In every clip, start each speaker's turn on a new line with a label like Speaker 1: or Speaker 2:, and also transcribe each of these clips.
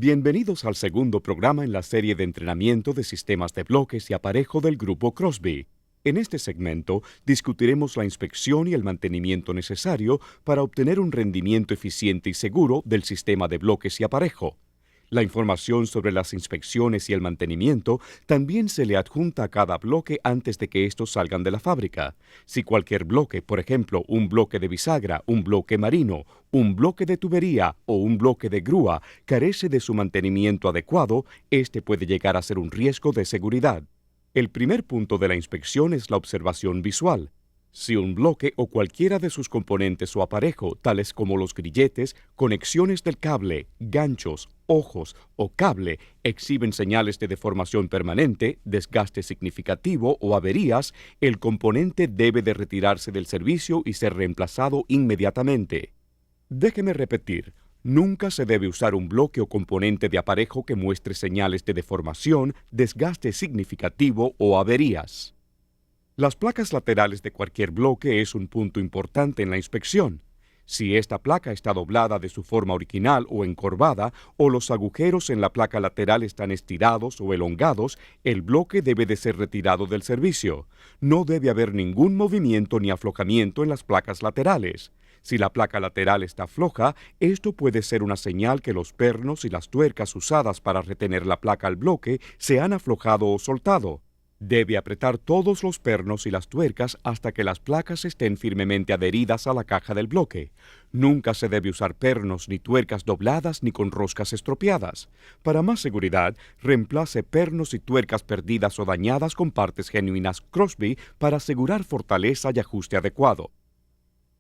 Speaker 1: Bienvenidos al segundo programa en la serie de entrenamiento de sistemas de bloques y aparejo del Grupo Crosby. En este segmento discutiremos la inspección y el mantenimiento necesario para obtener un rendimiento eficiente y seguro del sistema de bloques y aparejo. La información sobre las inspecciones y el mantenimiento también se le adjunta a cada bloque antes de que estos salgan de la fábrica. Si cualquier bloque, por ejemplo, un bloque de bisagra, un bloque marino, un bloque de tubería o un bloque de grúa, carece de su mantenimiento adecuado, este puede llegar a ser un riesgo de seguridad. El primer punto de la inspección es la observación visual. Si un bloque o cualquiera de sus componentes o aparejo, tales como los grilletes, conexiones del cable, ganchos, ojos o cable, exhiben señales de deformación permanente, desgaste significativo o averías, el componente debe de retirarse del servicio y ser reemplazado inmediatamente. Déjeme repetir. Nunca se debe usar un bloque o componente de aparejo que muestre señales de deformación, desgaste significativo o averías. Las placas laterales de cualquier bloque es un punto importante en la inspección. Si esta placa está doblada de su forma original o encorvada, o los agujeros en la placa lateral están estirados o elongados, el bloque debe de ser retirado del servicio. No debe haber ningún movimiento ni aflojamiento en las placas laterales. Si la placa lateral está floja, esto puede ser una señal que los pernos y las tuercas usadas para retener la placa al bloque se han aflojado o soltado. Debe apretar todos los pernos y las tuercas hasta que las placas estén firmemente adheridas a la caja del bloque. Nunca se debe usar pernos ni tuercas dobladas ni con roscas estropeadas. Para más seguridad, reemplace pernos y tuercas perdidas o dañadas con partes genuinas Crosby para asegurar fortaleza y ajuste adecuado.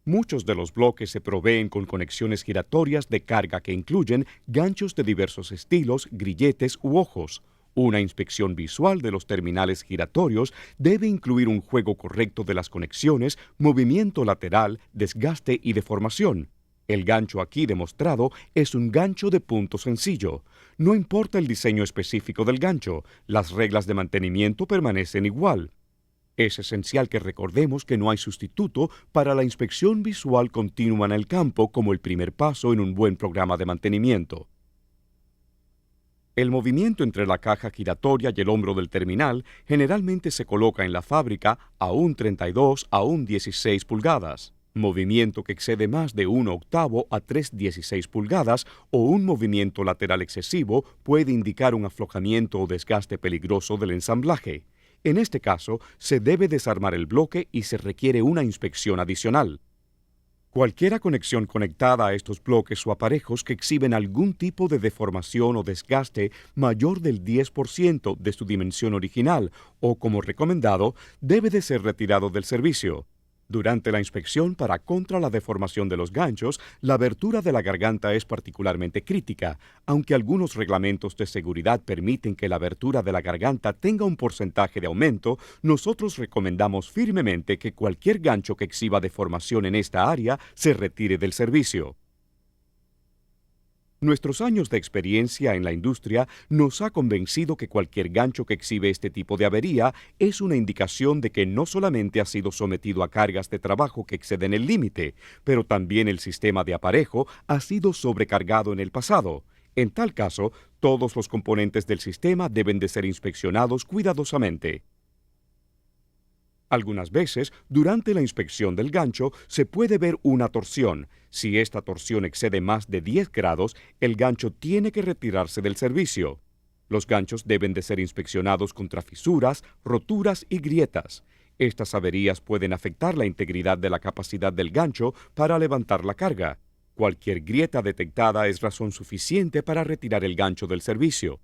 Speaker 1: Muchos de los bloques se proveen con conexiones giratorias de carga que incluyen ganchos de diversos estilos, grilletes u ojos. Una inspección visual de los terminales giratorios debe incluir un juego correcto de las conexiones, movimiento lateral, desgaste y deformación. El gancho aquí demostrado es un gancho de punto sencillo. No importa el diseño específico del gancho, las reglas de mantenimiento permanecen igual. Es esencial que recordemos que no hay sustituto para la inspección visual continua en el campo como el primer paso en un buen programa de mantenimiento. El movimiento entre la caja giratoria y el hombro del terminal generalmente se coloca en la fábrica a un 32 a un 16 pulgadas. Movimiento que excede más de 1/8 a 3/16 pulgadas o un movimiento lateral excesivo puede indicar un aflojamiento o desgaste peligroso del ensamblaje. En este caso, se debe desarmar el bloque y se requiere una inspección adicional. Cualquier conexión conectada a estos bloques o aparejos que exhiben algún tipo de deformación o desgaste mayor del 10% de su dimensión original o como recomendado, debe de ser retirado del servicio. Durante la inspección contra la deformación de los ganchos, la abertura de la garganta es particularmente crítica. Aunque algunos reglamentos de seguridad permiten que la abertura de la garganta tenga un porcentaje de aumento, nosotros recomendamos firmemente que cualquier gancho que exhiba deformación en esta área se retire del servicio. Nuestros años de experiencia en la industria nos ha convencido que cualquier gancho que exhibe este tipo de avería es una indicación de que no solamente ha sido sometido a cargas de trabajo que exceden el límite, pero también el sistema de aparejo ha sido sobrecargado en el pasado. En tal caso, todos los componentes del sistema deben de ser inspeccionados cuidadosamente. Algunas veces, durante la inspección del gancho, se puede ver una torsión. Si esta torsión excede más de 10 grados, el gancho tiene que retirarse del servicio. Los ganchos deben de ser inspeccionados contra fisuras, roturas y grietas. Estas averías pueden afectar la integridad de la capacidad del gancho para levantar la carga. Cualquier grieta detectada es razón suficiente para retirar el gancho del servicio.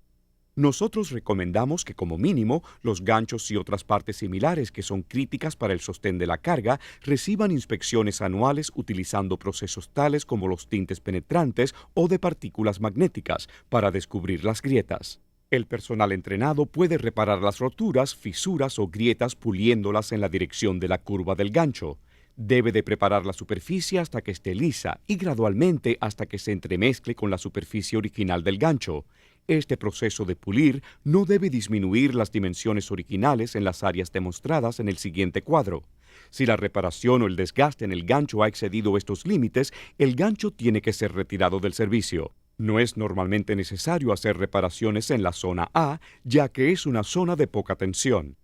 Speaker 1: Nosotros recomendamos que como mínimo los ganchos y otras partes similares que son críticas para el sostén de la carga reciban inspecciones anuales utilizando procesos tales como los tintes penetrantes o de partículas magnéticas para descubrir las grietas. El personal entrenado puede reparar las roturas, fisuras o grietas puliéndolas en la dirección de la curva del gancho. Debe de preparar la superficie hasta que esté lisa y gradualmente hasta que se entremezcle con la superficie original del gancho. Este proceso de pulir no debe disminuir las dimensiones originales en las áreas demostradas en el siguiente cuadro. Si la reparación o el desgaste en el gancho ha excedido estos límites, el gancho tiene que ser retirado del servicio. No es normalmente necesario hacer reparaciones en la zona A, ya que es una zona de poca tensión.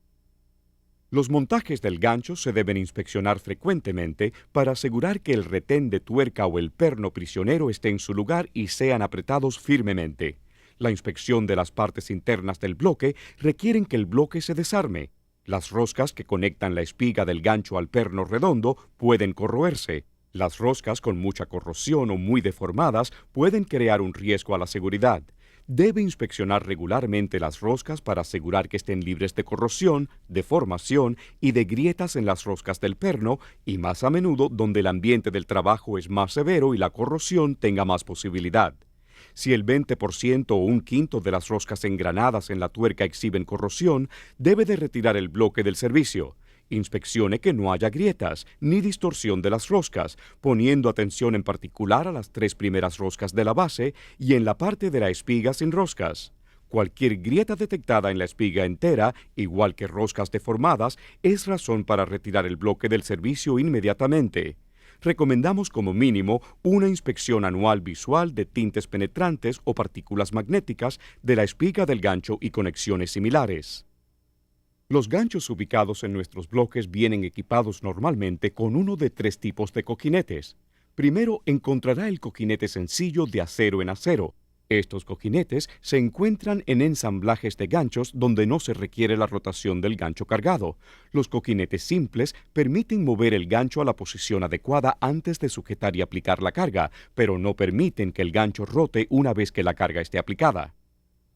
Speaker 1: Los montajes del gancho se deben inspeccionar frecuentemente para asegurar que el retén de tuerca o el perno prisionero esté en su lugar y sean apretados firmemente. La inspección de las partes internas del bloque requieren que el bloque se desarme. Las roscas que conectan la espiga del gancho al perno redondo pueden corroerse. Las roscas con mucha corrosión o muy deformadas pueden crear un riesgo a la seguridad. Debe inspeccionar regularmente las roscas para asegurar que estén libres de corrosión, deformación y de grietas en las roscas del perno, y más a menudo donde el ambiente del trabajo es más severo y la corrosión tenga más posibilidad. Si el 20% o un quinto de las roscas engranadas en la tuerca exhiben corrosión, debe de retirar el bloque del servicio. Inspeccione que no haya grietas ni distorsión de las roscas, poniendo atención en particular a las 3 primeras roscas de la base y en la parte de la espiga sin roscas. Cualquier grieta detectada en la espiga entera, igual que roscas deformadas, es razón para retirar el bloque del servicio inmediatamente. Recomendamos como mínimo una inspección anual visual de tintes penetrantes o partículas magnéticas de la espiga del gancho y conexiones similares. Los ganchos ubicados en nuestros bloques vienen equipados normalmente con uno de 3 tipos de cojinetes. Primero encontrará el cojinete sencillo de acero en acero. Estos cojinetes se encuentran en ensamblajes de ganchos donde no se requiere la rotación del gancho cargado. Los cojinetes simples permiten mover el gancho a la posición adecuada antes de sujetar y aplicar la carga, pero no permiten que el gancho rote una vez que la carga esté aplicada.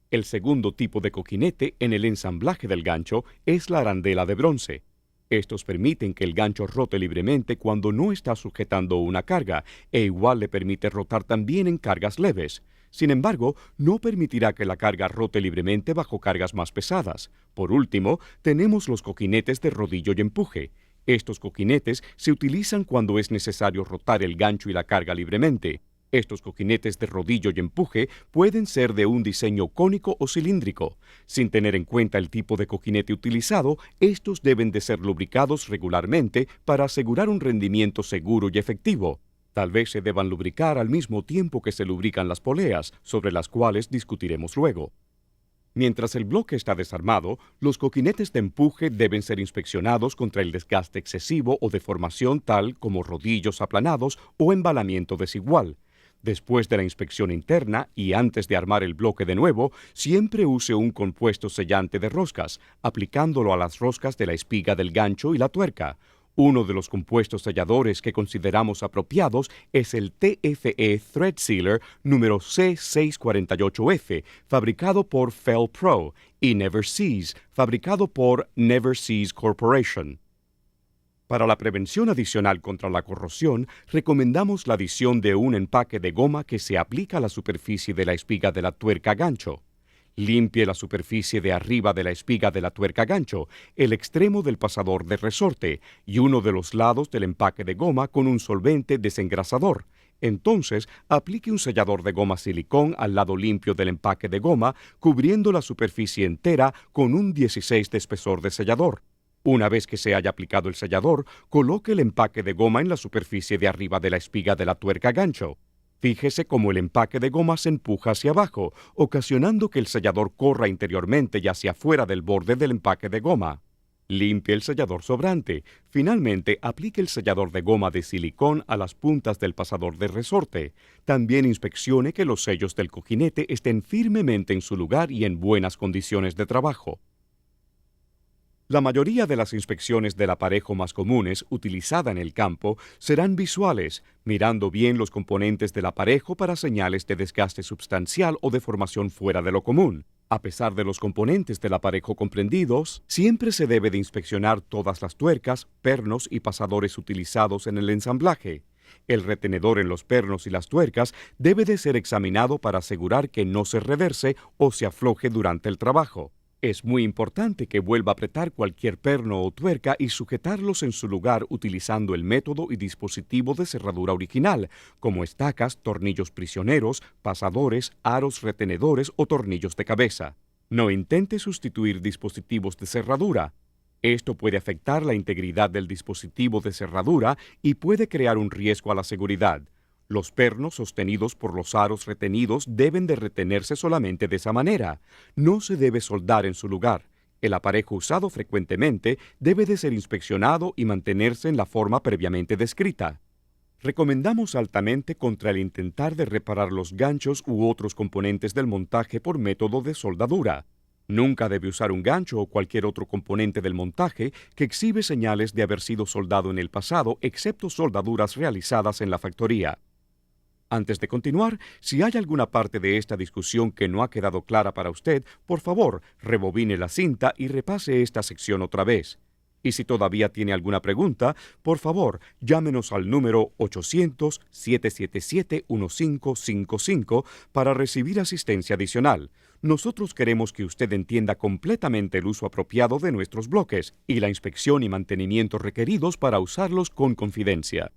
Speaker 1: El segundo tipo de cojinete en el ensamblaje del gancho es la arandela de bronce. Estos permiten que el gancho rote libremente cuando no está sujetando una carga, e igual le permite rotar también en cargas leves. Sin embargo, no permitirá que la carga rote libremente bajo cargas más pesadas. Por último, tenemos los cojinetes de rodillo y empuje. Estos cojinetes se utilizan cuando es necesario rotar el gancho y la carga libremente. Estos cojinetes de rodillo y empuje pueden ser de un diseño cónico o cilíndrico. Sin tener en cuenta el tipo de cojinete utilizado, estos deben de ser lubricados regularmente para asegurar un rendimiento seguro y efectivo. Tal vez se deban lubricar al mismo tiempo que se lubrican las poleas, sobre las cuales discutiremos luego. Mientras el bloque está desarmado, los cojinetes de empuje deben ser inspeccionados contra el desgaste excesivo o deformación tal como rodillos aplanados o embalamiento desigual. Después de la inspección interna y antes de armar el bloque de nuevo, siempre use un compuesto sellante de roscas, aplicándolo a las roscas de la espiga del gancho y la tuerca. Uno de los compuestos selladores que consideramos apropiados es el TFE Thread Sealer número C648F, fabricado por Fel Pro, y Never Seas, fabricado por Never Seas Corporation. Para la prevención adicional contra la corrosión, recomendamos la adición de un empaque de goma que se aplica a la superficie de la espiga de la tuerca gancho. Limpie la superficie de arriba de la espiga de la tuerca gancho, el extremo del pasador de resorte y uno de los lados del empaque de goma con un solvente desengrasador. Entonces, aplique un sellador de goma silicón al lado limpio del empaque de goma, cubriendo la superficie entera con un 16 de espesor de sellador. Una vez que se haya aplicado el sellador, coloque el empaque de goma en la superficie de arriba de la espiga de la tuerca gancho. Fíjese cómo el empaque de goma se empuja hacia abajo, ocasionando que el sellador corra interiormente y hacia afuera del borde del empaque de goma. Limpie el sellador sobrante. Finalmente, aplique el sellador de goma de silicón a las puntas del pasador de resorte. También inspeccione que los sellos del cojinete estén firmemente en su lugar y en buenas condiciones de trabajo. La mayoría de las inspecciones del aparejo más comunes utilizada en el campo serán visuales, mirando bien los componentes del aparejo para señales de desgaste substancial o deformación fuera de lo común. A pesar de los componentes del aparejo comprendidos, siempre se debe de inspeccionar todas las tuercas, pernos y pasadores utilizados en el ensamblaje. El retenedor en los pernos y las tuercas debe de ser examinado para asegurar que no se reverse o se afloje durante el trabajo. Es muy importante que vuelva a apretar cualquier perno o tuerca y sujetarlos en su lugar utilizando el método y dispositivo de cerradura original, como estacas, tornillos prisioneros, pasadores, aros retenedores o tornillos de cabeza. No intente sustituir dispositivos de cerradura. Esto puede afectar la integridad del dispositivo de cerradura y puede crear un riesgo a la seguridad. Los pernos sostenidos por los aros retenidos deben de retenerse solamente de esa manera. No se debe soldar en su lugar. El aparejo usado frecuentemente debe de ser inspeccionado y mantenerse en la forma previamente descrita. Recomendamos altamente contra el intentar de reparar los ganchos u otros componentes del montaje por método de soldadura. Nunca debe usar un gancho o cualquier otro componente del montaje que exhibe señales de haber sido soldado en el pasado, excepto soldaduras realizadas en la factoría. Antes de continuar, si hay alguna parte de esta discusión que no ha quedado clara para usted, por favor, rebobine la cinta y repase esta sección otra vez. Y si todavía tiene alguna pregunta, por favor, llámenos al número 800-777-1555 para recibir asistencia adicional. Nosotros queremos que usted entienda completamente el uso apropiado de nuestros bloques y la inspección y mantenimiento requeridos para usarlos con confidencia.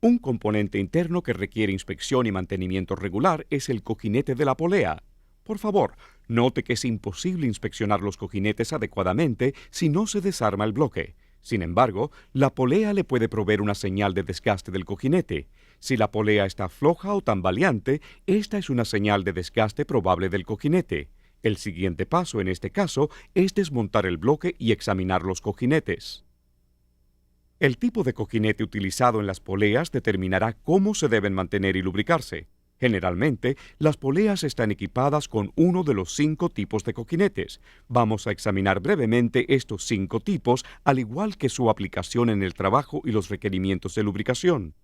Speaker 1: Un componente interno que requiere inspección y mantenimiento regular es el cojinete de la polea. Por favor, note que es imposible inspeccionar los cojinetes adecuadamente si no se desarma el bloque. Sin embargo, la polea le puede proveer una señal de desgaste del cojinete. Si la polea está floja o tambaleante, esta es una señal de desgaste probable del cojinete. El siguiente paso en este caso es desmontar el bloque y examinar los cojinetes. El tipo de cojinete utilizado en las poleas determinará cómo se deben mantener y lubricarse. Generalmente, las poleas están equipadas con uno de los 5 tipos de cojinetes. Vamos a examinar brevemente estos 5 tipos, al igual que su aplicación en el trabajo y los requerimientos de lubricación.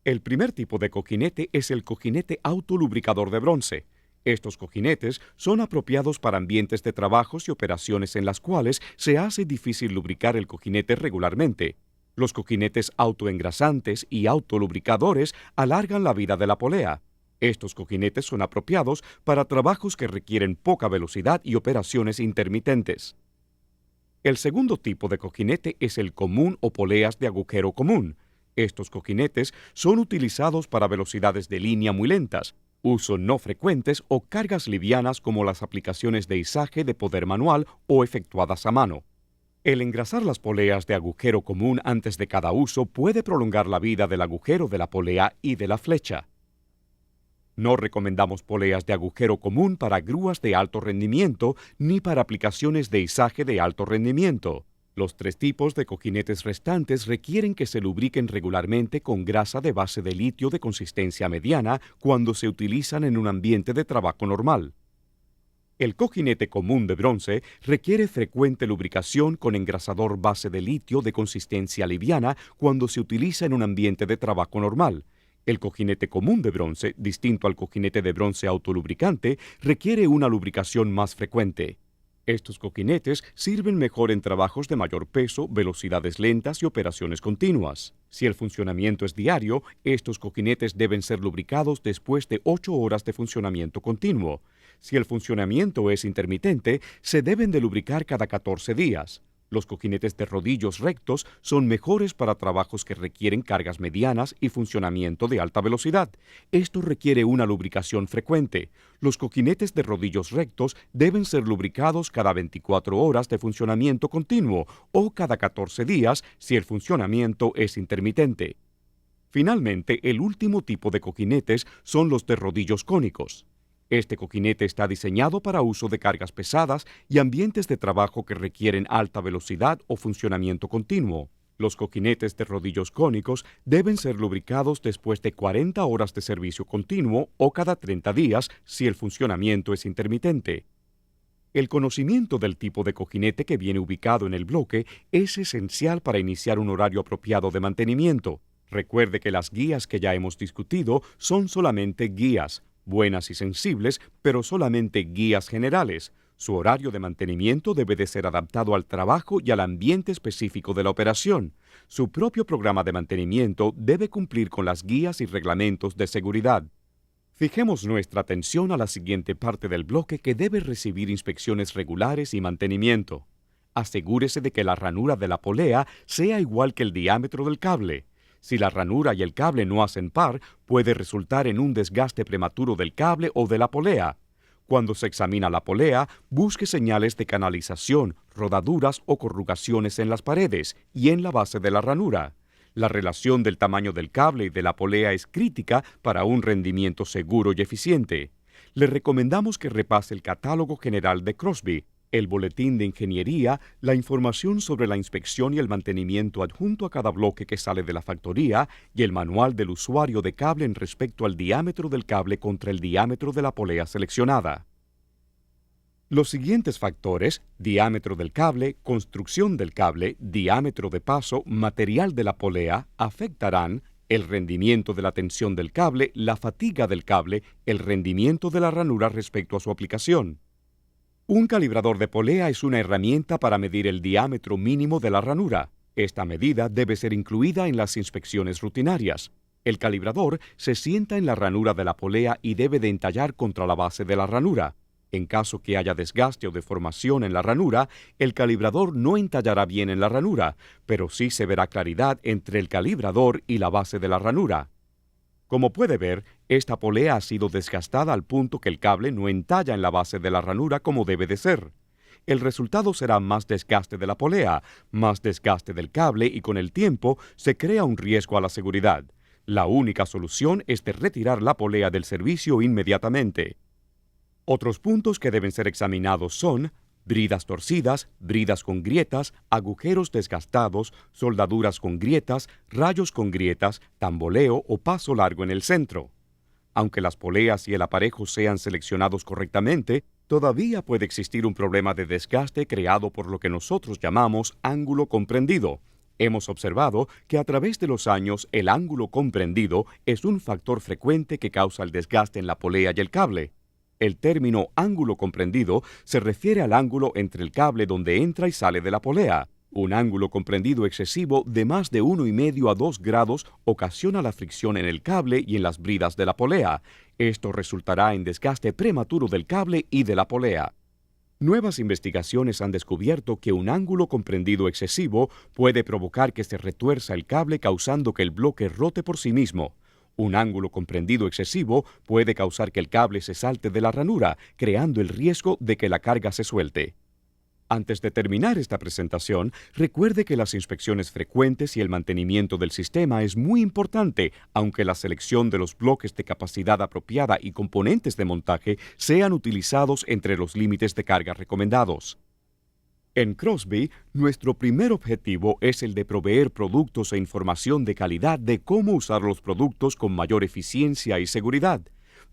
Speaker 1: El primer tipo de cojinete es el cojinete autolubricador de bronce. Estos cojinetes son apropiados para ambientes de trabajos y operaciones en las cuales se hace difícil lubricar el cojinete regularmente. Los cojinetes autoengrasantes y autolubricadores alargan la vida de la polea. Estos cojinetes son apropiados para trabajos que requieren poca velocidad y operaciones intermitentes. El segundo tipo de cojinete es el común o poleas de agujero común. Estos cojinetes son utilizados para velocidades de línea muy lentas, uso no frecuentes o cargas livianas como las aplicaciones de izaje de poder manual o efectuadas a mano. El engrasar las poleas de agujero común antes de cada uso puede prolongar la vida del agujero de la polea y de la flecha. No recomendamos poleas de agujero común para grúas de alto rendimiento ni para aplicaciones de izaje de alto rendimiento. Los 3 tipos de cojinetes restantes requieren que se lubriquen regularmente con grasa de base de litio de consistencia mediana cuando se utilizan en un ambiente de trabajo normal. El cojinete común de bronce requiere frecuente lubricación con engrasador base de litio de consistencia liviana cuando se utiliza en un ambiente de trabajo normal. El cojinete común de bronce, distinto al cojinete de bronce autolubricante, requiere una lubricación más frecuente. Estos cojinetes sirven mejor en trabajos de mayor peso, velocidades lentas y operaciones continuas. Si el funcionamiento es diario, estos cojinetes deben ser lubricados después de 8 horas de funcionamiento continuo. Si el funcionamiento es intermitente, se deben de lubricar cada 14 días. Los cojinetes de rodillos rectos son mejores para trabajos que requieren cargas medianas y funcionamiento de alta velocidad. Esto requiere una lubricación frecuente. Los cojinetes de rodillos rectos deben ser lubricados cada 24 horas de funcionamiento continuo o cada 14 días si el funcionamiento es intermitente. Finalmente, el último tipo de cojinetes son los de rodillos cónicos. Este cojinete está diseñado para uso de cargas pesadas y ambientes de trabajo que requieren alta velocidad o funcionamiento continuo. Los cojinetes de rodillos cónicos deben ser lubricados después de 40 horas de servicio continuo o cada 30 días si el funcionamiento es intermitente. El conocimiento del tipo de cojinete que viene ubicado en el bloque es esencial para iniciar un horario apropiado de mantenimiento. Recuerde que las guías que ya hemos discutido son solamente guías, buenas y sensibles, pero solamente guías generales. Su horario de mantenimiento debe de ser adaptado al trabajo y al ambiente específico de la operación. Su propio programa de mantenimiento debe cumplir con las guías y reglamentos de seguridad. Fijemos nuestra atención a la siguiente parte del bloque que debe recibir inspecciones regulares y mantenimiento. Asegúrese de que la ranura de la polea sea igual que el diámetro del cable. Si la ranura y el cable no hacen par, puede resultar en un desgaste prematuro del cable o de la polea. Cuando se examina la polea, busque señales de canalización, rodaduras o corrugaciones en las paredes y en la base de la ranura. La relación del tamaño del cable y de la polea es crítica para un rendimiento seguro y eficiente. Le recomendamos que repase el catálogo general de Crosby, el boletín de ingeniería, la información sobre la inspección y el mantenimiento adjunto a cada bloque que sale de la factoría y el manual del usuario de cable en respecto al diámetro del cable contra el diámetro de la polea seleccionada. Los siguientes factores, diámetro del cable, construcción del cable, diámetro de paso, material de la polea, afectarán el rendimiento de la tensión del cable, la fatiga del cable, el rendimiento de la ranura respecto a su aplicación. Un calibrador de polea es una herramienta para medir el diámetro mínimo de la ranura. Esta medida debe ser incluida en las inspecciones rutinarias. El calibrador se sienta en la ranura de la polea y debe de entallar contra la base de la ranura. En caso que haya desgaste o deformación en la ranura, el calibrador no entallará bien en la ranura, pero sí se verá claridad entre el calibrador y la base de la ranura. Como puede ver, esta polea ha sido desgastada al punto que el cable no entalla en la base de la ranura como debe de ser. El resultado será más desgaste de la polea, más desgaste del cable y con el tiempo se crea un riesgo a la seguridad. La única solución es de retirar la polea del servicio inmediatamente. Otros puntos que deben ser examinados son bridas torcidas, bridas con grietas, agujeros desgastados, soldaduras con grietas, rayos con grietas, tamboleo o paso largo en el centro. Aunque las poleas y el aparejo sean seleccionados correctamente, todavía puede existir un problema de desgaste creado por lo que nosotros llamamos ángulo comprendido. Hemos observado que a través de los años el ángulo comprendido es un factor frecuente que causa el desgaste en la polea y el cable. El término ángulo comprendido se refiere al ángulo entre el cable donde entra y sale de la polea. Un ángulo comprendido excesivo de más de 1,5 a 2 grados ocasiona la fricción en el cable y en las bridas de la polea. Esto resultará en desgaste prematuro del cable y de la polea. Nuevas investigaciones han descubierto que un ángulo comprendido excesivo puede provocar que se retuerza el cable causando que el bloque rote por sí mismo. Un ángulo comprendido excesivo puede causar que el cable se salte de la ranura, creando el riesgo de que la carga se suelte. Antes de terminar esta presentación, recuerde que las inspecciones frecuentes y el mantenimiento del sistema es muy importante, aunque la selección de los bloques de capacidad apropiada y componentes de montaje sean utilizados entre los límites de carga recomendados. En Crosby, nuestro primer objetivo es el de proveer productos e información de calidad de cómo usar los productos con mayor eficiencia y seguridad.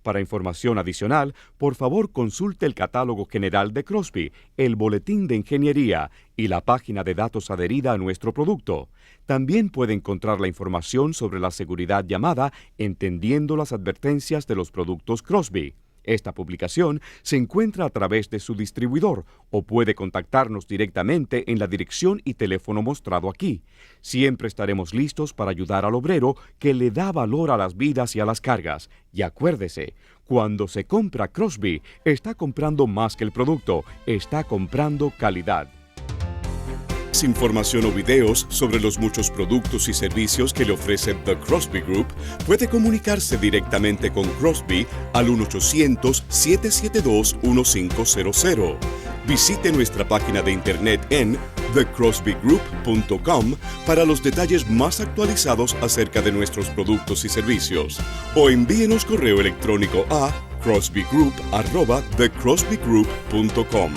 Speaker 1: Para información adicional, por favor consulte el catálogo general de Crosby, el boletín de ingeniería y la página de datos adherida a nuestro producto. También puede encontrar la información sobre la seguridad llamada Entendiendo las advertencias de los productos Crosby. Esta publicación se encuentra a través de su distribuidor o puede contactarnos directamente en la dirección y teléfono mostrado aquí. Siempre estaremos listos para ayudar al obrero que le da valor a las vidas y a las cargas. Y acuérdese, cuando se compra Crosby, está comprando más que el producto, está comprando calidad.
Speaker 2: Información o videos sobre los muchos productos y servicios que le ofrece The Crosby Group, puede comunicarse directamente con Crosby al 1-800-772-1500. Visite nuestra página de internet en thecrosbygroup.com para los detalles más actualizados acerca de nuestros productos y servicios. O envíenos correo electrónico a crosbygroup@thecrosbygroup.com.